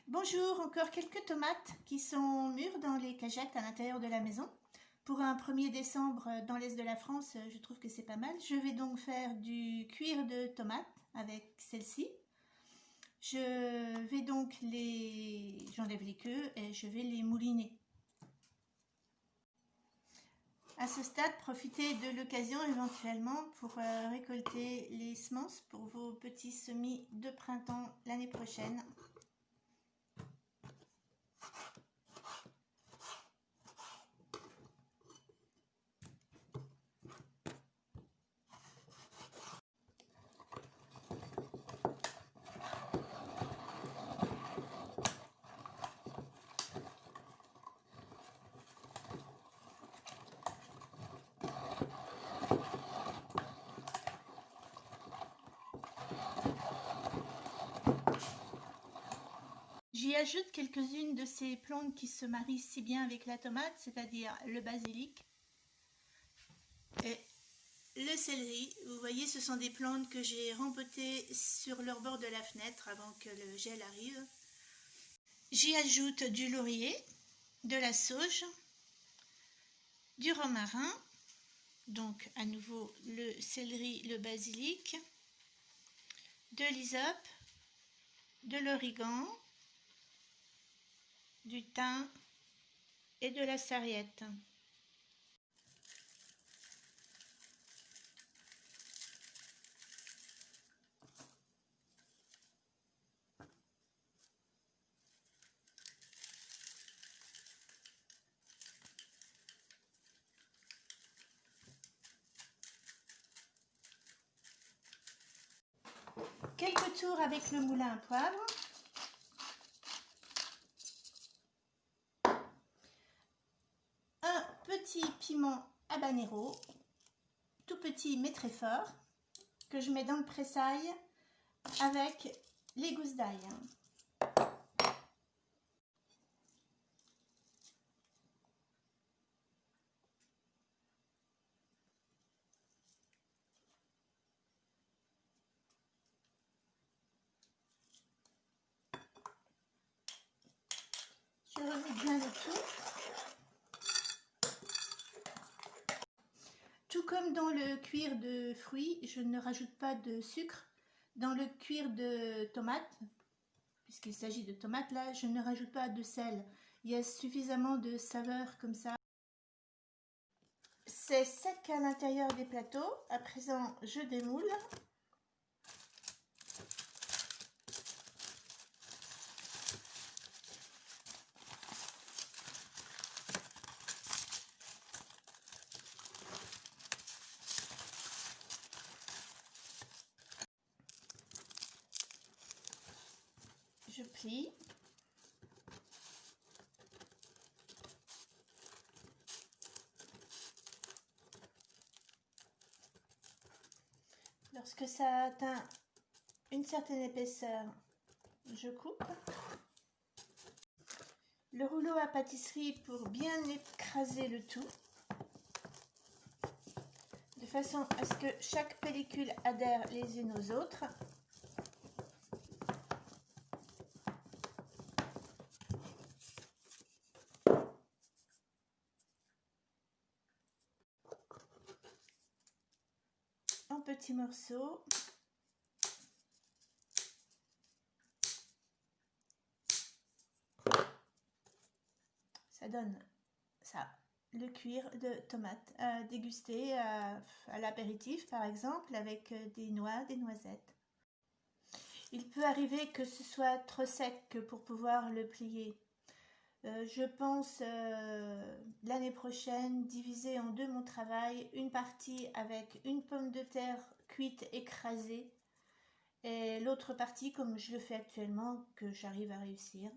Bonjour, encore quelques tomates qui sont mûres dans les cagettes à l'intérieur de la maison. Pour un 1er décembre dans l'est de la France, je trouve que c'est pas mal. Je vais donc faire du cuir de tomates avec celle-ci. Je vais donc j'enlève les queues et je vais les mouliner. À ce stade, profitez de l'occasion éventuellement pour récolter les semences pour vos petits semis de printemps l'année prochaine. J'y ajoute quelques-unes de ces plantes qui se marient si bien avec la tomate, c'est-à-dire le basilic et le céleri. Vous voyez, ce sont des plantes que j'ai rempotées sur leur bord de la fenêtre avant que le gel arrive. J'y ajoute du laurier, de la sauge, du romarin, donc à nouveau le céleri, le basilic, de l'hysope, de l'origan, du thym et de la sarriette. Quelques tours avec le moulin à poivre. Un petit piment habanero, tout petit mais très fort, que je mets dans le pressail avec les gousses d'ail. Je remets bien le tout. Tout comme dans le cuir de fruits, je ne rajoute pas de sucre. Dans le cuir de tomates, puisqu'il s'agit de tomates là, je ne rajoute pas de sel. Il y a suffisamment de saveur comme ça. C'est sec à l'intérieur des plateaux. À présent, je démoule. Je plie. Lorsque ça atteint une certaine épaisseur, je coupe. Le rouleau à pâtisserie pour bien écraser le tout, de façon à ce que chaque pellicule adhère les unes aux autres. En petits morceaux. Ça donne ça, le cuir de tomate à déguster à l'apéritif par exemple avec des noix, des noisettes. Il peut arriver que ce soit trop sec pour pouvoir le plier. Je pense l'année prochaine diviser en deux mon travail, une partie avec une pomme de terre cuite écrasée et l'autre partie comme je le fais actuellement, que j'arrive à réussir,